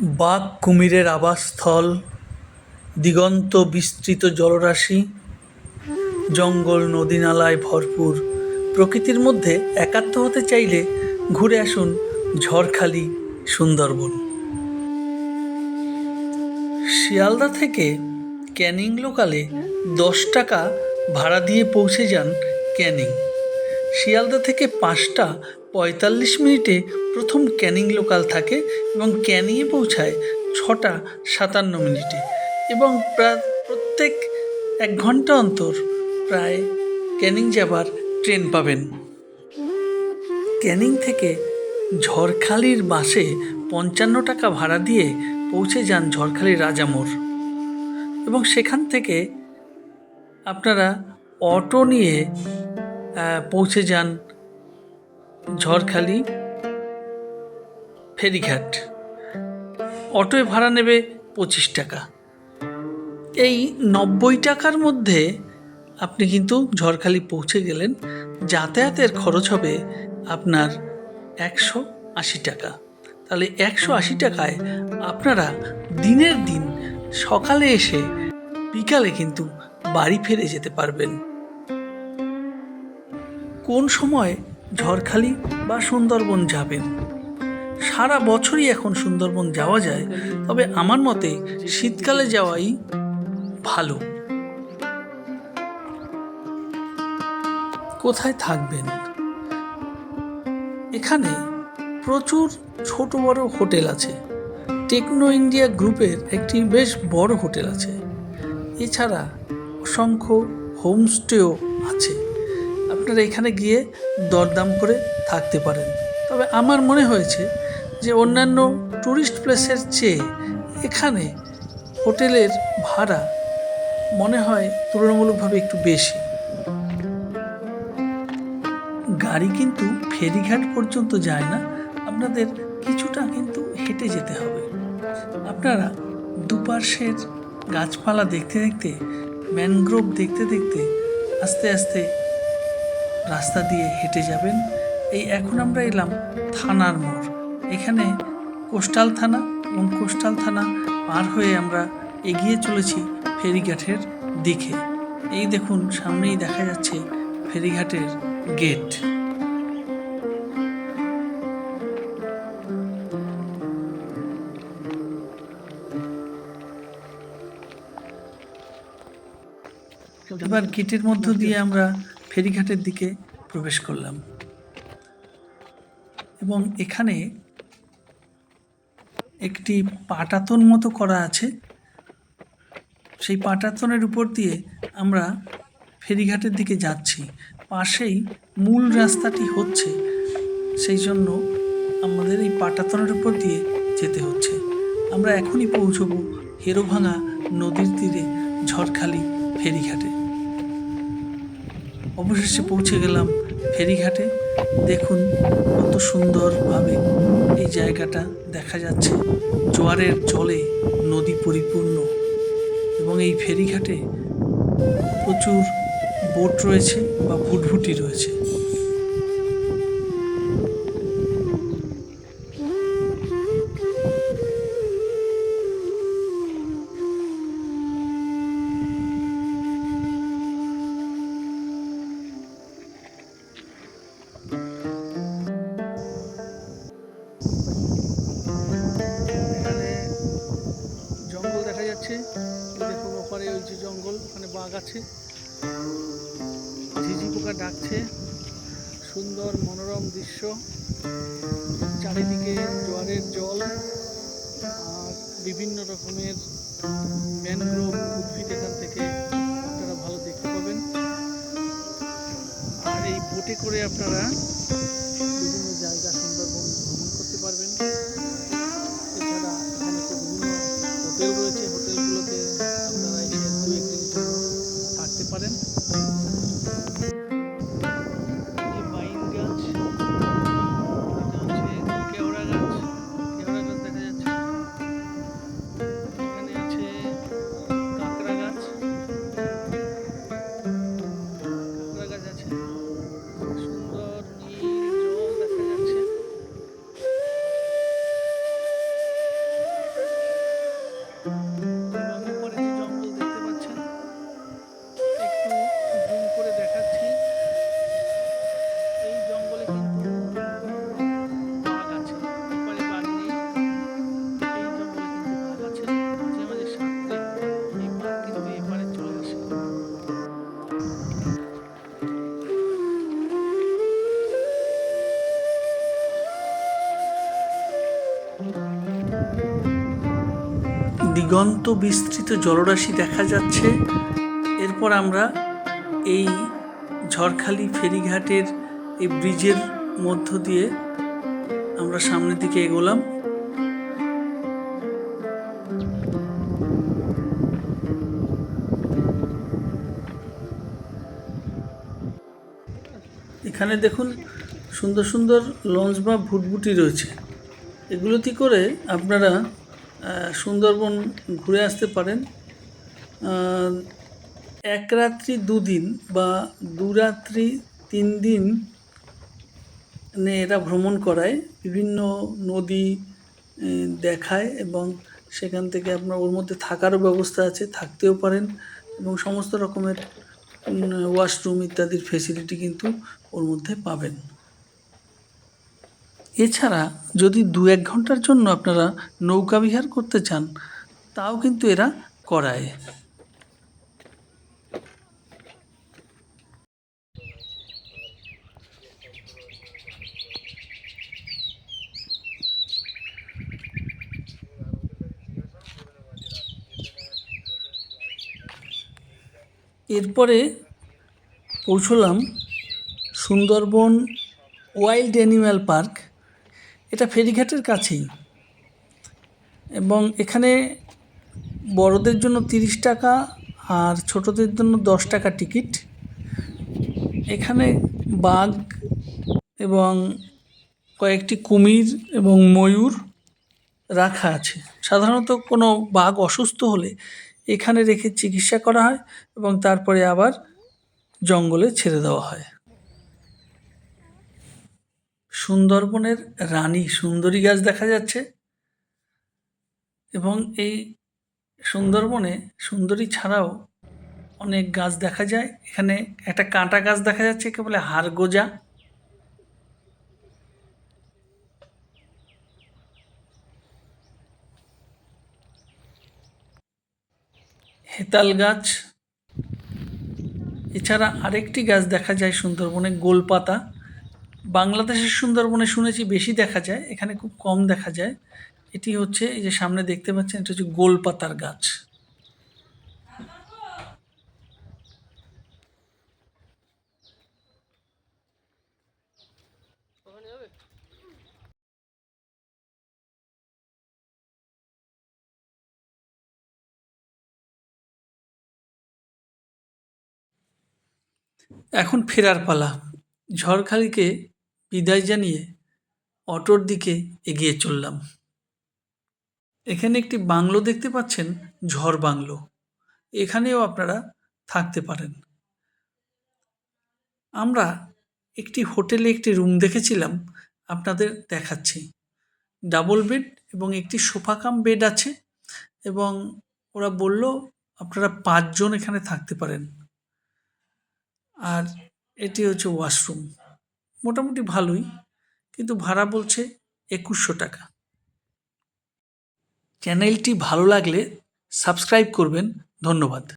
বাঘ কুমিরের আবাসস্থল, দিগন্ত বিস্তৃত জলরাশি, জঙ্গল নদীনালায় ভরপুর প্রকৃতির মধ্যে একাত্ম হতে চাইলে ঘুরে আসুন ঝড়খালি সুন্দরবন। শিয়ালদা থেকে ক্যানিং লোকালে 10 টাকা ভাড়া দিয়ে পৌঁছে যান ক্যানিং। শিয়ালদা থেকে 5টা 45 মিনিটে প্রথম ক্যানিং লোকাল থাকে এবং ক্যানিংয়ে পৌঁছায় 6টা 57 মিনিটে এবং প্রত্যেক 1 ঘন্টা অন্তর প্রায় ক্যানিং যাবার ট্রেন পাবেন। ক্যানিং থেকে ঝড়খালির বাসে 55 টাকা ভাড়া দিয়ে পৌঁছে যান ঝড়খালির রাজামোড় এবং সেখান থেকে আপনারা অটো নিয়ে পৌঁছে যান ঝড়খালি ফেরিঘাট। অটোয় ভাড়া নেবে 25 টাকা। এই 90 টাকার মধ্যে আপনি কিন্তু ঝড়খালি পৌঁছে গেলেন। যাতায়াতের খরচ হবে আপনার 180 টাকা। তাহলে 180 টাকায় আপনারা দিনের দিন সকালে এসে বিকালে কিন্তু বাড়ি ফিরে যেতে পারবেন। কোন সময় ঝড়খালি বা সুন্দরবন যাবেন? সারা বছরই এখন সুন্দরবন যাওয়া যায়, তবে আমার মতে শীতকালে যাওয়াই ভালো। কোথায় থাকবেন? এখানে প্রচুর ছোট বড় হোটেল আছে। টেকনো ইন্ডিয়া গ্রুপের একটি বেশ বড় হোটেল আছে। এছাড়া অসংখ্য হোমস্টেও আছে। আপনারা এখানে গিয়ে দরদাম করে থাকতে পারেন। তবে আমার মনে হয়েছে যে অন্যান্য ট্যুরিস্ট প্লেসের চেয়ে এখানে হোটেলের ভাড়া মনে হয় তুলনামূলকভাবে একটু বেশি। গাড়ি কিন্তু ফেরিঘাট পর্যন্ত যায় না, আপনাদের কিছুটা কিন্তু হেঁটে যেতে হবে। আপনারা দুপাশের গাছপালা দেখতে দেখতে, ম্যানগ্রোভ দেখতে দেখতে আস্তে আস্তে রাস্তা দিয়ে হেঁটে যাবেন। এই এখন আমরা এলাম থানার মোড়। এখানে কোস্টাল থানা এবং কোস্টাল থানা পার হয়ে আমরা এগিয়ে চলেছি ফেরিঘাটের দিকে। এই দেখুন সামনেই দেখা যাচ্ছে ফেরিঘাটের গেট। এবার গেটের মধ্য দিয়ে আমরা ফেরিঘাটের দিকে প্রবেশ করলাম এবং এখানে একটি পাটাতন মতো করা আছে। সেই পাটাতনের উপর দিয়ে আমরা ফেরিঘাটের দিকে যাচ্ছি। পাশেই মূল রাস্তাটি হচ্ছে, সেই জন্য আমাদের এই পাটাতনের উপর দিয়ে যেতে হচ্ছে। আমরা এখনই পৌঁছব হেরোভাঙা নদীর তীরে ঝড়খালি ফেরিঘাটে। অবশেষে পৌঁছে গেলাম ফেরিঘাটে। দেখুন কত সুন্দরভাবে এই জায়গাটা দেখা যাচ্ছে। জোয়ারের জলে নদী পরিপূর্ণ এবং এই ফেরিঘাটে প্রচুর বোট রয়েছে বা ভুটভুটি রয়েছে। জঙ্গল দেখা যাচ্ছে, দেখুন ওপারে ওই যে জঙ্গল, ওখানে বাঘ আছে, ঝিঝি পোকা ডাকছে। সুন্দর মনোরম দৃশ্য, চারিদিকে জোয়ারের জল আর বিভিন্ন রকমের ম্যানগ্রোভ উদ্ভিদ এখান থেকে আপনারা ভালো দেখতে পাবেন। আর এই বোটে করে আপনারা বিভিন্ন জায়গা সুন্দরবন ভ্রমণ করতে পারবেন। এছাড়া এখানে তো বিভিন্ন হোটেল রয়েছে, হোটেলগুলোতে আপনারা এসে 2-1 দিন থাকতে পারেন। এই পাইন গাছ, এটা হচ্ছে কেওড়া গাছ, কেওড়া গাছ দেখা যাচ্ছে। এখানে আছে কাঁকড়া গাছ, কাঁকড়া গাছ আছে। সুন্দর নীল জল এবং উপরে যে জঙ্গল দেখতে পাচ্ছেন, একটু জুম করে দেখাচ্ছি। এই জঙ্গলে কিন্তু বাঘ আছে, এপারে বাঘ নেই। এই জঙ্গলে কিন্তু বাঘ আছে, মাঝে মাঝে সাঁতরে এই বাঘ কিন্তু এপারে চলে আসে। দিগন্ত বিস্তৃত জলরাশি দেখা যাচ্ছে। এরপর আমরা এই ঝড়খালি ফেরিঘাটের এই ব্রিজের মধ্য দিয়ে আমরা সামনের দিকে এগোলাম। এখানে দেখুন সুন্দর সুন্দর লঞ্চ বা ভুটভুটি রয়েছে। এগুলোতে করে আপনারা সুন্দরবন ঘুরে আসতে পারেন। এক রাত্রি 2 দিন বা 2 রাত্রি 3 দিন এরা ভ্রমণ করায়, বিভিন্ন নদী দেখায় এবং সেখান থেকে আপনার ওর মধ্যে থাকারও ব্যবস্থা আছে, থাকতেও পারেন এবং সমস্ত রকমের ওয়াশরুম ইত্যাদির ফেসিলিটি কিন্তু ওর মধ্যে পাবেন। এছাড়া যদি 2-1 ঘন্টার জন্য আপনারা নৌকা বিহার করতে চান, তাও কিন্তু এরা করায়। এরপরে পৌঁছলাম সুন্দরবন ওয়াইল্ড অ্যানিম্যাল পার্ক। এটা ফেরিঘাটের কাছেই এবং এখানে বড়দের জন্য 30 টাকা আর ছোটদের জন্য 10 টাকা টিকিট। এখানে বাঘ এবং কয়েকটি কুমির এবং ময়ূর রাখা আছে। সাধারণত কোনো বাঘ অসুস্থ হলে এখানে রেখে চিকিৎসা করা হয় এবং তারপরে আবার জঙ্গলে ছেড়ে দেওয়া হয়। সুন্দরবনের রানী সুন্দরী গাছ দেখা যাচ্ছে এবং এই সুন্দরবনে সুন্দরী ছাড়াও অনেক গাছ দেখা যায়। এখানে একটা কাঁটা গাছ দেখা যাচ্ছে, একে বলে হাড়গোজা। হেতাল গাছ। এছাড়া আরেকটি গাছ দেখা যায় সুন্দরবনে, গোলপাতা। বাংলাদেশের সুন্দরবনে শুনেছি বেশি দেখা যায়, এখানে খুব কম দেখা যায়। এটি হচ্ছে এই যে সামনে দেখতে পাচ্ছেন, এটা হচ্ছে গোলপাতার গাছ। এখন ফেরার পালা। ঝড়খালিকে বিদায় জানিয়ে অটোর দিকে এগিয়ে চললাম। এখানে একটি বাংলো দেখতে পাচ্ছেন, ঝড় বাংলো। এখানেও আপনারা থাকতে পারেন। আমরা একটি হোটেলে একটি রুম দেখেছিলাম, আপনাদের দেখাচ্ছি। ডাবল বেড এবং একটি সোফা কাম বেড আছে এবং ওরা বলল আপনারা 5 জন এখানে থাকতে পারেন। আর এটি হচ্ছে ওয়াশরুম। মোটামুটি ভালোই, কিন্তু ভাড়া বলছে 2100 টাকা। চ্যানেলটি ভালো লাগলে সাবস্ক্রাইব করবেন। ধন্যবাদ।